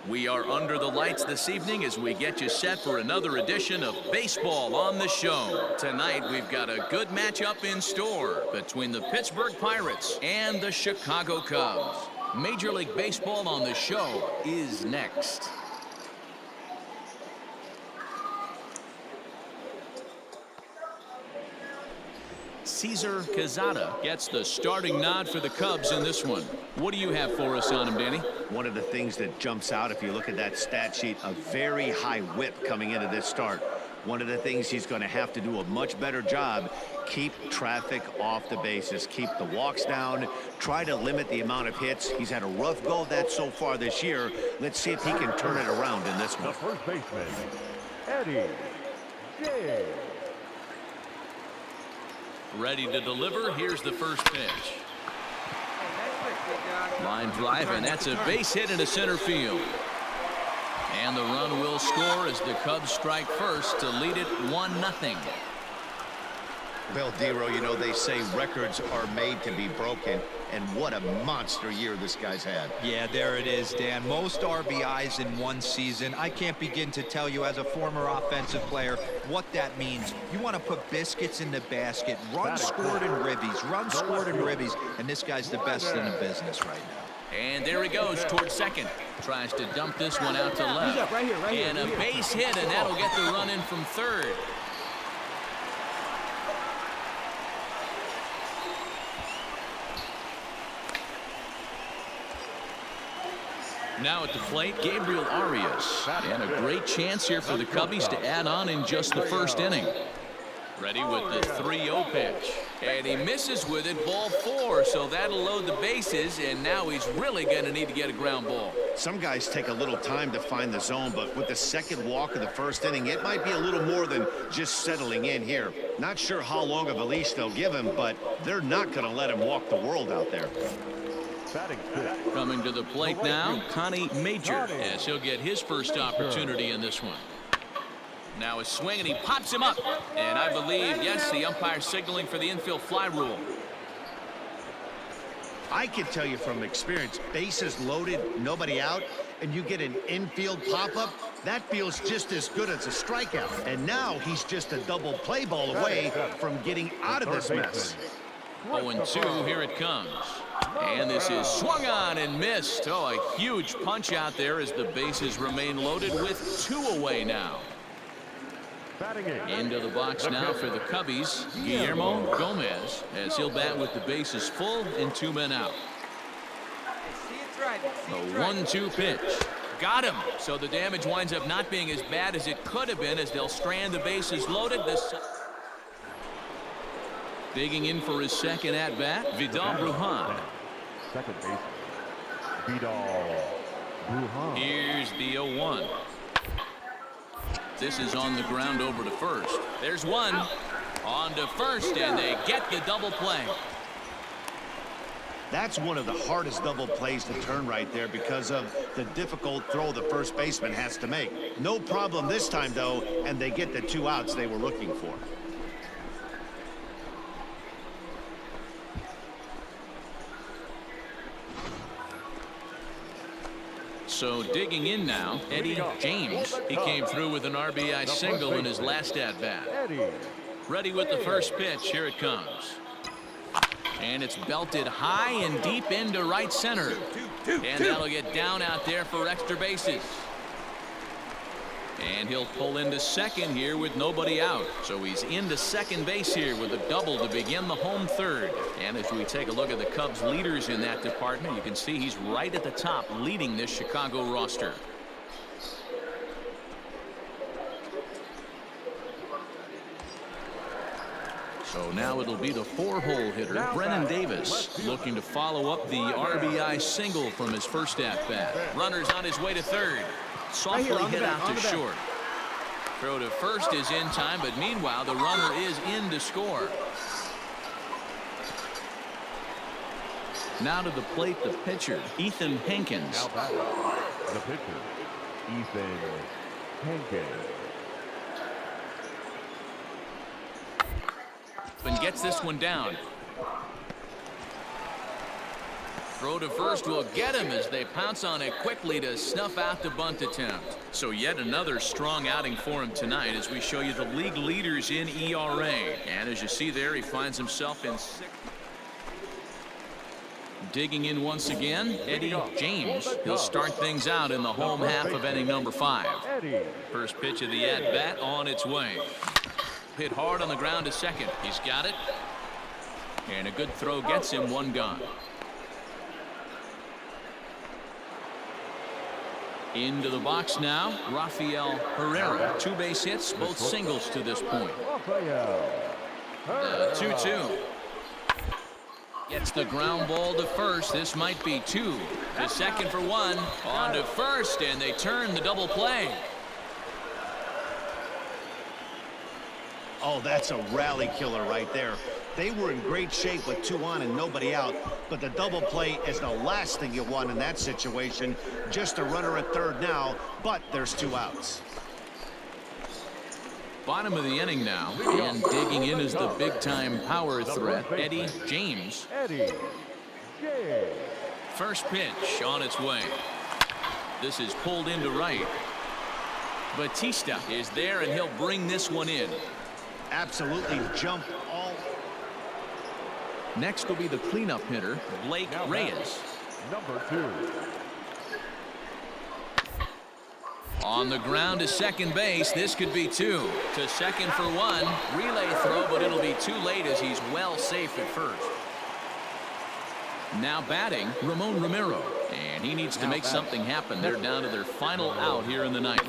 We are under the lights this evening as we get you set for another edition of Baseball on the Show. Tonight, we've got a good matchup in store between the Pittsburgh Pirates and the Chicago Cubs. Major League Baseball on the Show is next. Cesar Quezada gets the starting nod for the Cubs in this one. What do you have for us on him, Danny? One of the things that jumps out if you look at that stat sheet, a very high whip coming into this start. One of the things he's going to have to do a much better job, keep traffic off the bases, keep the walks down, try to limit the amount of hits. He's had a rough go of that so far this year. Let's see if he can turn it around in this one. The first baseman, Eddie J. Ready to deliver. Here's the first pitch. Line drive, and that's a base hit into center field. And the run will score as the Cubs strike first to lead it 1-0. Well, Dero, you know, they say records are made to be broken, and what a monster year this guy's had. Yeah, there it is, Dan. Most RBIs in one season. I can't begin to tell you as a former offensive player what that means. You want to put biscuits in the basket, runs scored in ribbies, runs scored in ribbies, and this guy's the best in the business right now. And there he goes towards second. Tries to dump this one out to left. And a base hit, and that'll get the run in from third. Now at the plate, Gabriel Arias. And a great chance here for the Cubbies to add on in just the first inning. Ready with the 3-0 pitch. And he misses with it, ball 4. So that'll load the bases, and now he's really going to need to get a ground ball. Some guys take a little time to find the zone, but with the second walk of the first inning, it might be a little more than just settling in here. Not sure how long of a leash they'll give him, but they're not going to let him walk the world out there. Coming to the plate now, Connie Major, as he'll get his first opportunity in this one. Now a swing, and he pops him up. And I believe, yes, the umpire signaling for the infield fly rule. I can tell you from experience, bases loaded, nobody out, and you get an infield pop-up, that feels just as good as a strikeout. And now he's just a double play ball away from getting out of this mess. 0-2, here it comes. And this is swung on and missed. Oh, a huge punch out there as the bases remain loaded with 2 away now. Into the box now for the Cubbies, Guillermo Gomez, as he'll bat with the bases full and 2 men out. The 1-2 pitch. Got him. So the damage winds up not being as bad as it could have been as they'll strand the bases loaded. Digging in for his second at-bat, Vidal Brujan. Second base, Vidal Brujan. Here's the 0-1. This is on the ground over to first. There's one. On to first, and they get the double play. That's one of the hardest double plays to turn right there because of the difficult throw the first baseman has to make. No problem this time, though, and they get the 2 outs they were looking for. So digging in now, Eddie James. He came through with an RBI single in his last at-bat. Ready with the first pitch. Here it comes. And it's belted high and deep into right center. And that'll get down out there for extra bases. And he'll pull into second here with nobody out. So he's into second base here with a double to begin the home third. And as we take a look at the Cubs leaders in that department, you can see he's right at the top leading this Chicago roster. So now it'll be the 4-hole hitter, Brennan Davis, looking to follow up the RBI single from his first at-bat. Runner's on his way to third. Softly hit out to short. Throw to first is in time, but meanwhile the runner is in to score. Now to the plate, the pitcher, Ethan Hankins. The pitcher, Ethan Hankins. And gets this one down. Throw to first will get him as they pounce on it quickly to snuff out the bunt attempt. So yet another strong outing for him tonight as we show you the league leaders in ERA. And as you see there, he finds himself in sixth. Digging in once again, Eddie James. He'll start things out in the home half of inning number 5. First pitch of the at-bat on its way. Hit hard on the ground to second. He's got it. And a good throw gets him one gone. Into the box now, Rafael Herrera. 2 base hits, both singles to this point. The 2-2. Gets the ground ball to first. This might be 2. To second for 1. On to first, and they turn the double play. Oh, that's a rally killer right there. They were in great shape with 2 on and nobody out, but the double play is the last thing you want in that situation. Just a runner at third now, but there's 2 outs. Bottom of the inning now, and digging in is the big-time power threat, Eddie James. First pitch on its way. This is pulled into right. Batista is there, and he'll bring this one in. Absolutely jump all. Next will be the cleanup hitter, Blake Reyes. Number 2. On the ground to second base. This could be 2. To second for 1. Relay throw, but it'll be too late as he's well safe at first. Now batting, Ramon Romero. And he needs to make something happen. They're down to their final out here in the ninth.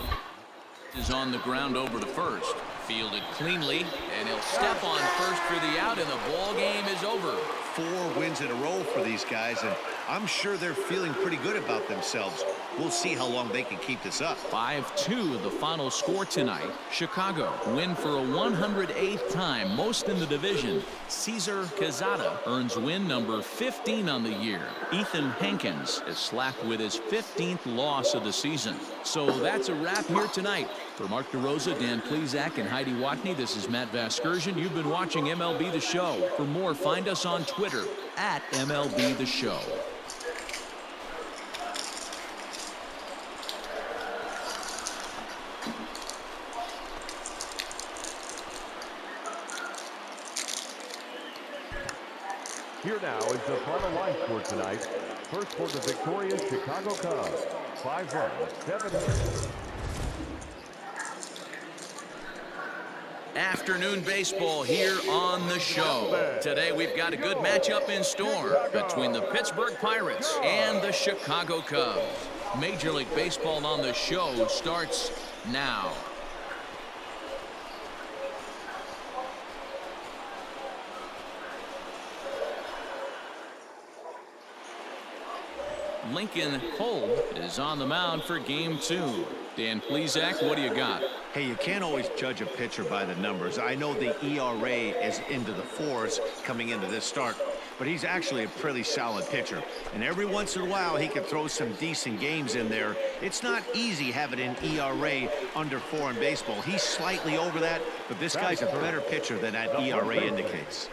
Is on the ground over to first. Fielded cleanly, and he'll step on first for the out, and the ball game is over. 4 wins in a row for these guys, and I'm sure they're feeling pretty good about themselves. We'll see how long they can keep this up. 5-2 the final score tonight. Chicago win for a 108th time, most in the division. Cesar Quezada earns win number 15 on the year. Ethan Hankins is slapped with his 15th loss of the season. So that's a wrap here tonight. For Mark DeRosa, Dan Plesac, and Heidi Watney, this is Matt Vasgersian. You've been watching MLB The Show. For more, find us on Twitter at MLB The Show. Here now is the final line score tonight. First for the victorious Chicago Cubs. 5 runs, 7 hits. Afternoon baseball here on the show. Today we've got a good matchup in store between the Pittsburgh Pirates and the Chicago Cubs. Major League Baseball on the show starts now. Lincoln Cole is on the mound for game 2. Dan Plesac, what do you got? Hey, you can't always judge a pitcher by the numbers. I know the ERA is into the 4s coming into this start, but he's actually a pretty solid pitcher. And every once in a while, he can throw some decent games in there. It's not easy having an ERA under 4 in baseball. He's slightly over that, but this guy's a better pitcher than that ERA indicates.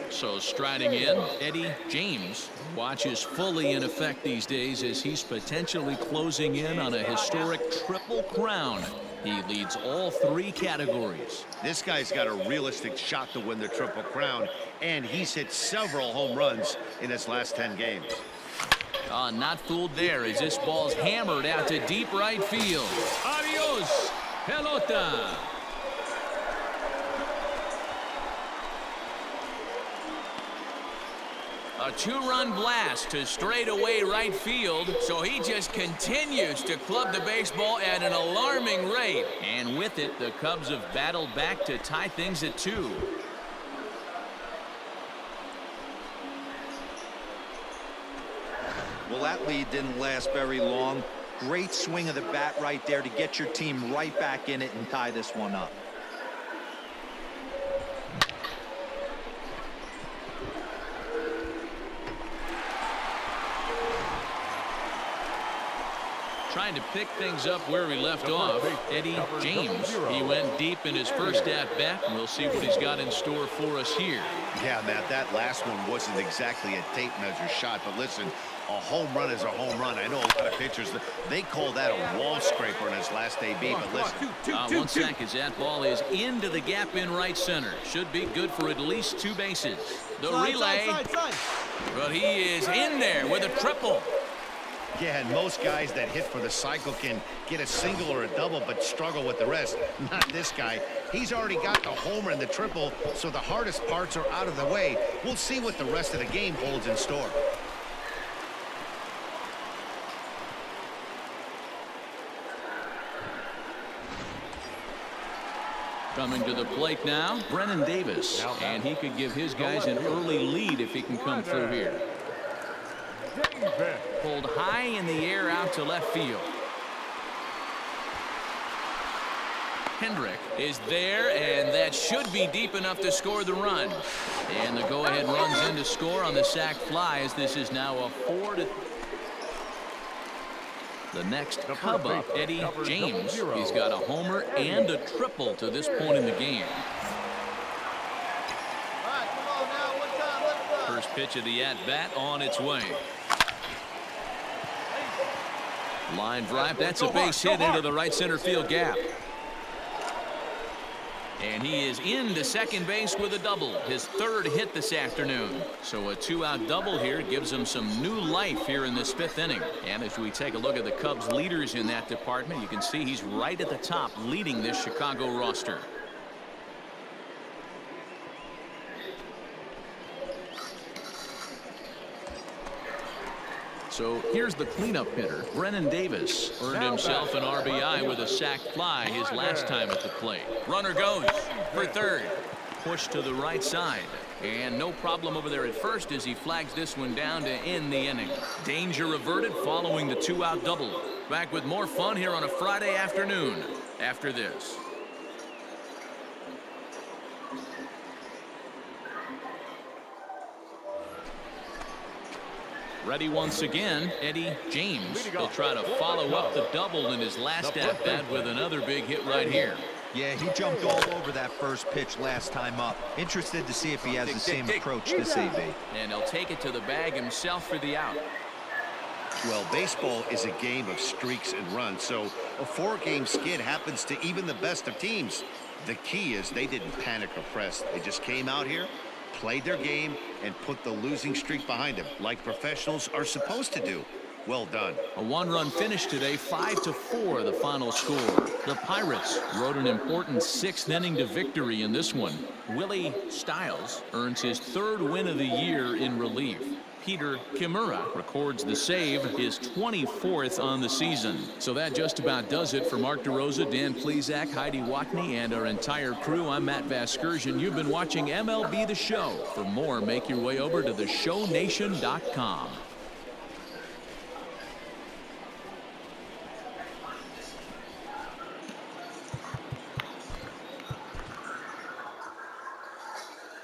So striding in, Eddie James. Watch is fully in effect these days as he's potentially closing in on a historic triple crown. He leads all 3 categories. This guy's got a realistic shot to win the Triple Crown, and he's hit several home runs in his last 10 games. Not fooled there as this ball's hammered out to deep right field. Adios, pelota. A 2-run blast to straightaway right field, so he just continues to club the baseball at an alarming rate. And with it, the Cubs have battled back to tie things at 2. Well, that lead didn't last very long. Great swing of the bat right there to get your team right back in it and tie this one up. Trying to pick things up where he left off, Eddie James. He went deep in his first at-bat, and we'll see what he's got in store for us here. Yeah, Matt, that last one wasn't exactly a tape measure shot, but listen, a home run is a home run. I know a lot of pitchers, they call that a wall scraper in his last AB, but listen. 1 sec as that ball is into the gap in right center. Should be good for at least 2 bases. The relay, but he is in there with a triple. Yeah, and most guys that hit for the cycle can get a single or a double, but struggle with the rest. Not this guy. He's already got the homer and the triple, so the hardest parts are out of the way. We'll see what the rest of the game holds in store. Coming to the plate now, Brennan Davis. And he could give his guys an early lead if he can come through here. Pulled high in the air out to left field. Hendrick is there, and that should be deep enough to score the run. And the go-ahead runs in to score on the sac fly, as this is now a 4-3. The next Cub up, Eddie James. He's got a homer and a triple to this point in the game. First pitch of the at-bat on its way. Line drive. That's a base hit into the right center field gap. And he is into second base with a double. His 3rd hit this afternoon. So a 2-out double here gives him some new life here in this 5th inning. And as we take a look at the Cubs leaders in that department, you can see he's right at the top leading this Chicago roster. So here's the cleanup hitter. Brennan Davis earned himself an RBI with a sac fly his last time at the plate. Runner goes for 3rd. Push to the right side. And no problem over there at first as he flags this one down to end the inning. Danger averted following the 2-out double. Back with more fun here on a Friday afternoon after this. Ready once again, Eddie James. He'll try to follow up the double in his last at-bat with another big hit right here. Yeah, he jumped all over that first pitch last time up. Interested to see if he has the same approach this AB. And he'll take it to the bag himself for the out. Well, baseball is a game of streaks and runs, so a 4-game skid happens to even the best of teams. The key is they didn't panic or press. They just came out here, played their game, and put the losing streak behind them, like professionals are supposed to do. Well done. A 1-run finish today, 5-4 the final score. The Pirates rode an important 6th inning to victory in this one. Willie Stiles earns his 3rd win of the year in relief. Peter Kimura records the save, his 24th on the season. So that just about does it for Mark DeRosa, Dan Plesac, Heidi Watney, and our entire crew. I'm Matt Vasgersian. You've been watching MLB The Show. For more, make your way over to theshownation.com.